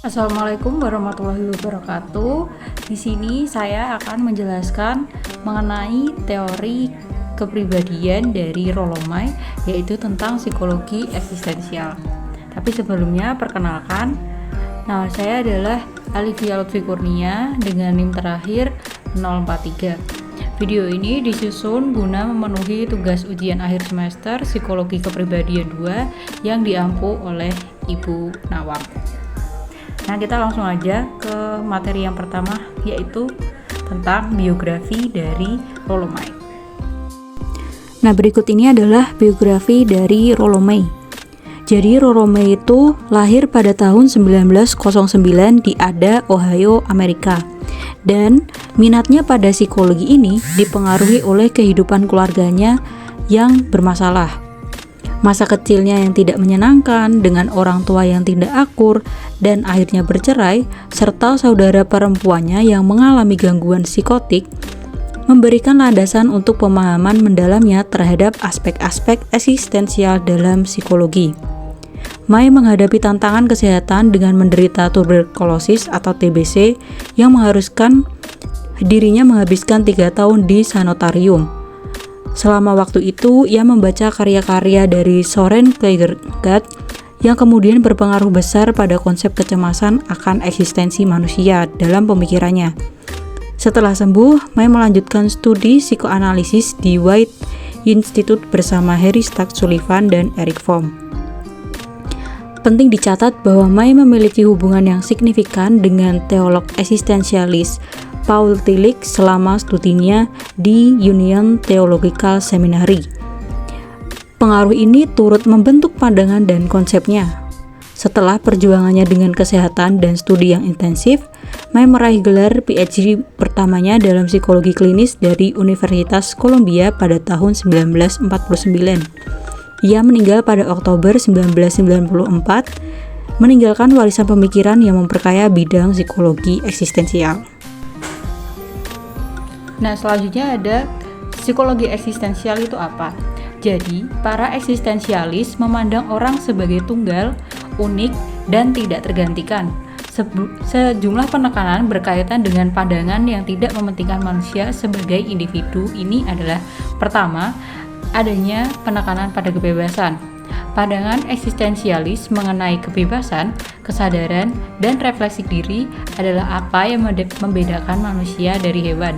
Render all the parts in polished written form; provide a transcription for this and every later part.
Assalamualaikum warahmatullahi wabarakatuh. Di sini saya akan menjelaskan mengenai teori kepribadian dari Rollo May, yaitu tentang psikologi eksistensial. Tapi sebelumnya perkenalkan, nama saya adalah Alivia Lutfi Kurnia dengan NIM terakhir 043. Video ini disusun guna memenuhi tugas ujian akhir semester Psikologi Kepribadian 2 yang diampu oleh Ibu Nawang. Nah, kita langsung aja ke materi yang pertama, yaitu tentang biografi dari Rollo May. Nah, berikut ini adalah biografi dari Rollo May. Jadi, Rollo May itu lahir pada tahun 1909 di Ada, Ohio, Amerika. Dan minatnya pada psikologi ini dipengaruhi oleh kehidupan keluarganya yang bermasalah. Masa kecilnya yang tidak menyenangkan dengan orang tua yang tidak akur dan akhirnya bercerai, serta saudara perempuannya yang mengalami gangguan psikotik, memberikan landasan untuk pemahaman mendalamnya terhadap aspek-aspek eksistensial dalam psikologi. May menghadapi tantangan kesehatan dengan menderita tuberkulosis atau TBC yang mengharuskan dirinya menghabiskan 3 tahun di sanitarium. Selama waktu itu, ia membaca karya-karya dari Søren Kierkegaard yang kemudian berpengaruh besar pada konsep kecemasan akan eksistensi manusia dalam pemikirannya. Setelah sembuh, May melanjutkan studi psikoanalisis di White Institute bersama Harry Stack Sullivan dan Eric Fromm. Penting dicatat bahwa May memiliki hubungan yang signifikan dengan teolog eksistensialis Paul Tillich selama studinya di Union Theological Seminary. Pengaruh ini turut membentuk pandangan dan konsepnya. Setelah perjuangannya dengan kesehatan dan studi yang intensif, May meraih gelar PhD pertamanya dalam psikologi klinis dari Universitas Columbia pada tahun 1949. Ia meninggal pada Oktober 1994, meninggalkan warisan pemikiran yang memperkaya bidang psikologi eksistensial. Nah, selanjutnya ada psikologi eksistensial itu apa? Jadi, para eksistensialis memandang orang sebagai tunggal, unik, dan tidak tergantikan. Sejumlah penekanan berkaitan dengan pandangan yang tidak mementingkan manusia sebagai individu ini adalah: pertama, adanya penekanan pada kebebasan. Pandangan eksistensialis mengenai kebebasan, kesadaran, dan refleksi diri adalah apa yang membedakan manusia dari hewan.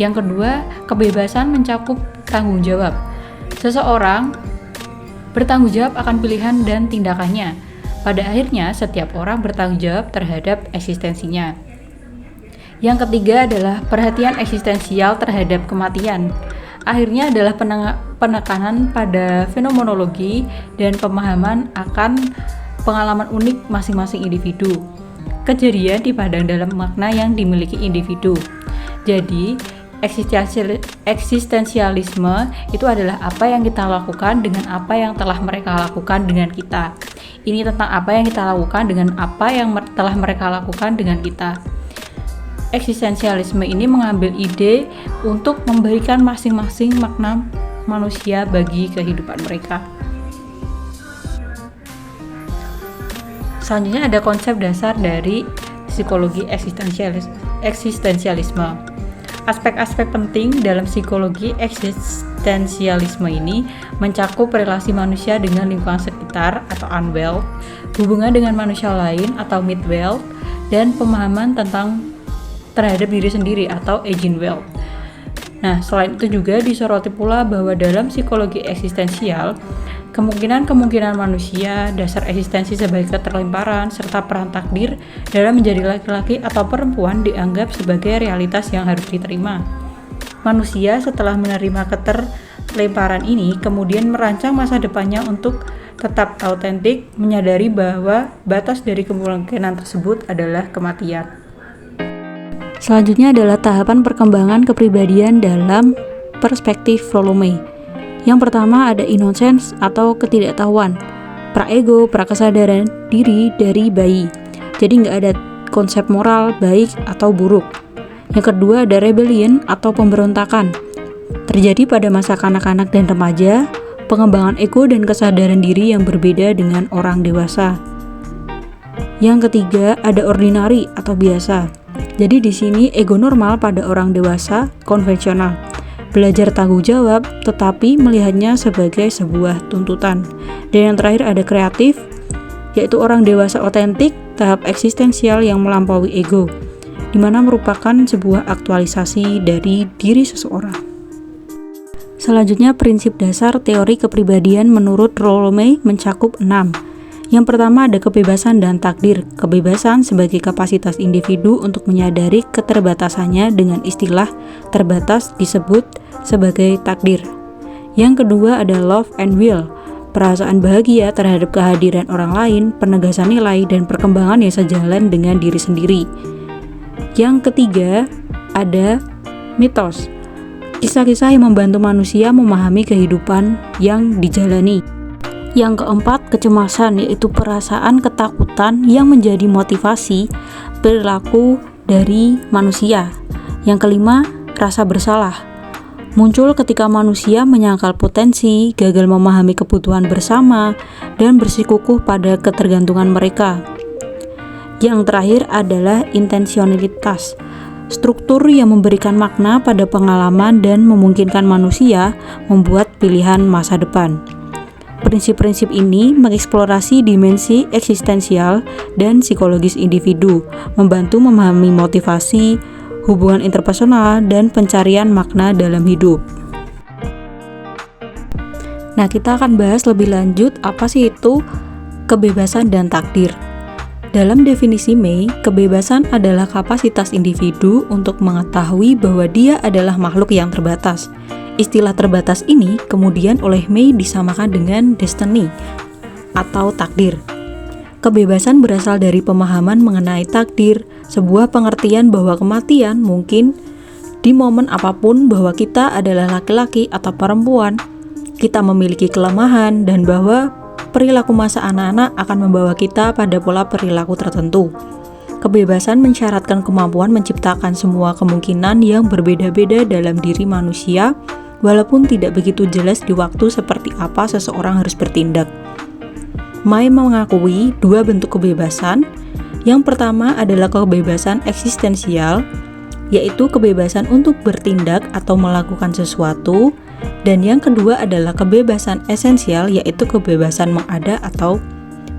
Yang kedua, kebebasan mencakup tanggung jawab. Seseorang bertanggung jawab akan pilihan dan tindakannya. Pada akhirnya, setiap orang bertanggung jawab terhadap eksistensinya. Yang ketiga adalah perhatian eksistensial terhadap kematian. Akhirnya adalah penekanan pada fenomenologi dan pemahaman akan pengalaman unik masing-masing individu. Kejadian dipandang dalam makna yang dimiliki individu. Jadi, eksistensialisme itu adalah apa yang kita lakukan dengan apa yang telah mereka lakukan dengan kita. Ini tentang apa yang kita lakukan dengan apa yang telah mereka lakukan dengan kita. Eksistensialisme ini mengambil ide untuk memberikan masing-masing makna manusia bagi kehidupan mereka. Selanjutnya ada konsep dasar dari psikologi eksistensialisme. Aspek-aspek penting dalam psikologi eksistensialisme ini mencakup relasi manusia dengan lingkungan sekitar atau unwelt, hubungan dengan manusia lain atau midwelt, dan pemahaman terhadap diri sendiri atau eigenwelt. Nah, selain itu juga disoroti pula bahwa dalam psikologi eksistensial, kemungkinan manusia, dasar eksistensi sebagai keterlimparan, serta peran takdir dalam menjadi laki-laki atau perempuan dianggap sebagai realitas yang harus diterima. Manusia setelah menerima keterlimparan ini, kemudian merancang masa depannya untuk tetap autentik, menyadari bahwa batas dari kemungkinan tersebut adalah kematian. Selanjutnya adalah tahapan perkembangan kepribadian dalam perspektif Rollo May. Yang pertama ada innocence atau ketidaktahuan, praego, prakesadaran diri dari bayi. Jadi nggak ada konsep moral baik atau buruk. Yang kedua ada rebellion atau pemberontakan, terjadi pada masa kanak-kanak dan remaja, pengembangan ego dan kesadaran diri yang berbeda dengan orang dewasa. Yang ketiga, ada ordinary atau biasa. Jadi di sini ego normal pada orang dewasa konvensional. Belajar tanggung jawab tetapi melihatnya sebagai sebuah tuntutan. Dan yang terakhir ada kreatif, yaitu orang dewasa otentik, tahap eksistensial yang melampaui ego, di mana merupakan sebuah aktualisasi dari diri seseorang. Selanjutnya, prinsip dasar teori kepribadian menurut Rolome mencakup 6. Yang pertama ada kebebasan dan takdir. Kebebasan sebagai kapasitas individu untuk menyadari keterbatasannya, dengan istilah terbatas disebut sebagai takdir. Yang kedua ada love and will. Perasaan bahagia terhadap kehadiran orang lain, penegasan nilai, dan perkembangan yang sejalan dengan diri sendiri. Yang ketiga ada mitos. Kisah-kisah yang membantu manusia memahami kehidupan yang dijalani. Yang keempat, kecemasan, yaitu perasaan ketakutan yang menjadi motivasi perilaku dari manusia. Yang kelima, rasa bersalah. Muncul ketika manusia menyangkal potensi, gagal memahami kebutuhan bersama, dan bersikukuh pada ketergantungan mereka. Yang terakhir adalah intensionalitas. Struktur yang memberikan makna pada pengalaman dan memungkinkan manusia membuat pilihan masa depan. Prinsip-prinsip ini mengeksplorasi dimensi eksistensial dan psikologis individu, membantu memahami motivasi, hubungan interpersonal, dan pencarian makna dalam hidup. Nah, kita akan bahas lebih lanjut apa sih itu kebebasan dan takdir. Dalam definisi May, kebebasan adalah kapasitas individu untuk mengetahui bahwa dia adalah makhluk yang terbatas. Istilah terbatas ini kemudian oleh May disamakan dengan destiny atau takdir. Kebebasan berasal dari pemahaman mengenai takdir, sebuah pengertian bahwa kematian mungkin di momen apapun, bahwa kita adalah laki-laki atau perempuan, kita memiliki kelemahan, dan bahwa perilaku masa anak-anak akan membawa kita pada pola perilaku tertentu. Kebebasan mensyaratkan kemampuan menciptakan semua kemungkinan yang berbeda-beda dalam diri manusia, walaupun tidak begitu jelas di waktu seperti apa seseorang harus bertindak. May mengakui dua bentuk kebebasan. Yang pertama adalah kebebasan eksistensial, yaitu kebebasan untuk bertindak atau melakukan sesuatu, dan yang kedua adalah kebebasan esensial, yaitu kebebasan mengada atau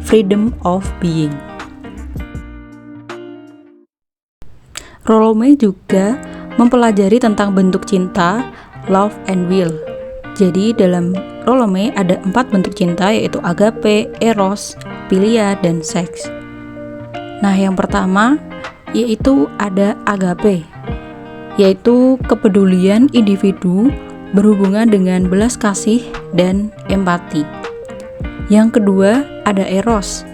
freedom of being. Rolome juga mempelajari tentang bentuk cinta, love and will. Jadi dalam Rolome ada 4 bentuk cinta, yaitu agape, eros, philia, dan seks. Nah, yang pertama yaitu ada agape, yaitu kepedulian individu berhubungan dengan belas kasih dan empati. Yang kedua ada eros,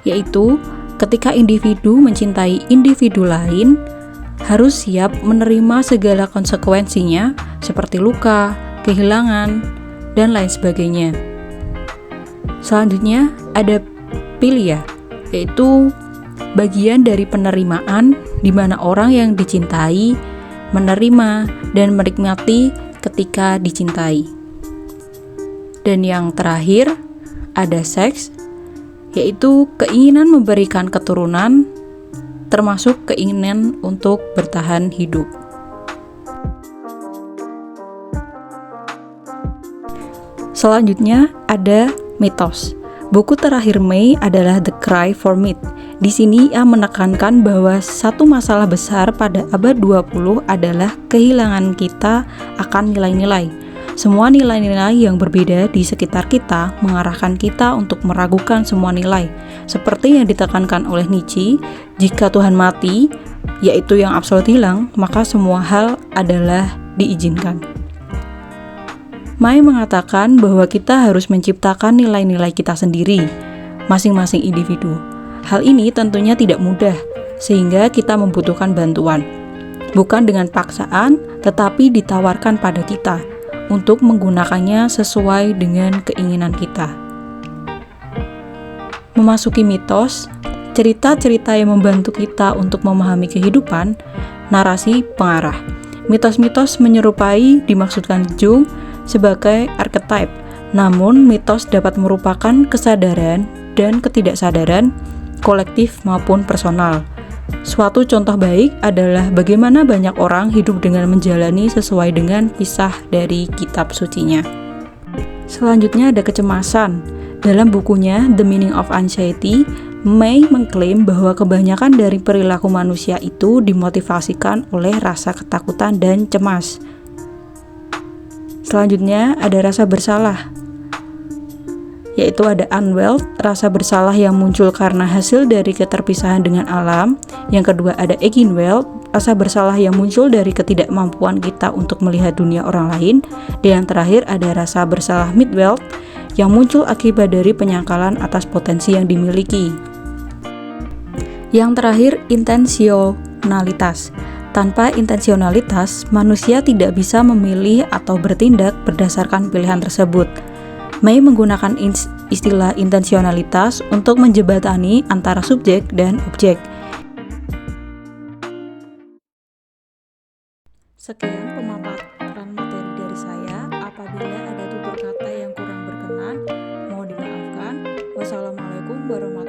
yaitu ketika individu mencintai individu lain, harus siap menerima segala konsekuensinya seperti luka, kehilangan, dan lain sebagainya. Selanjutnya ada philia, yaitu bagian dari penerimaan, di mana orang yang dicintai menerima dan menikmati ketika dicintai. Dan yang terakhir ada seks, yaitu keinginan memberikan keturunan, termasuk keinginan untuk bertahan hidup. Selanjutnya ada mitos. Buku terakhir May adalah The Cry for Myth. Di sini ia menekankan bahwa satu masalah besar pada abad 20 adalah kehilangan kita akan nilai-nilai. Semua nilai-nilai yang berbeda di sekitar kita mengarahkan kita untuk meragukan semua nilai. Seperti yang ditekankan oleh Nietzsche, jika Tuhan mati, yaitu yang absolut hilang, maka semua hal adalah diizinkan. May mengatakan bahwa kita harus menciptakan nilai-nilai kita sendiri, masing-masing individu. Hal ini tentunya tidak mudah, sehingga kita membutuhkan bantuan. Bukan dengan paksaan, tetapi ditawarkan pada kita, untuk menggunakannya sesuai dengan keinginan kita. Memasuki mitos, cerita-cerita yang membantu kita untuk memahami kehidupan, narasi pengarah. Mitos-mitos menyerupai dimaksudkan Jung sebagai archetype, namun mitos dapat merupakan kesadaran dan ketidaksadaran kolektif maupun personal. Suatu contoh baik adalah bagaimana banyak orang hidup dengan menjalani sesuai dengan kisah dari kitab sucinya. Selanjutnya ada kecemasan. Dalam bukunya The Meaning of Anxiety, May mengklaim bahwa kebanyakan dari perilaku manusia itu dimotivasikan oleh rasa ketakutan dan cemas. Selanjutnya ada rasa bersalah, yaitu ada unwell, rasa bersalah yang muncul karena hasil dari keterpisahan dengan alam. Yang kedua ada eigenwell, rasa bersalah yang muncul dari ketidakmampuan kita untuk melihat dunia orang lain. Dan yang terakhir ada rasa bersalah midwell, yang muncul akibat dari penyangkalan atas potensi yang dimiliki. Yang terakhir, intensionalitas. Tanpa intensionalitas, manusia tidak bisa memilih atau bertindak berdasarkan pilihan tersebut. May menggunakan istilah intensionalitas untuk menjembatani antara subjek dan objek. Sekian pemaparan materi dari saya. Apabila ada tutur kata yang kurang berkenan, mohon dimaafkan. Wassalamualaikum warahmatullahi wabarakatuh.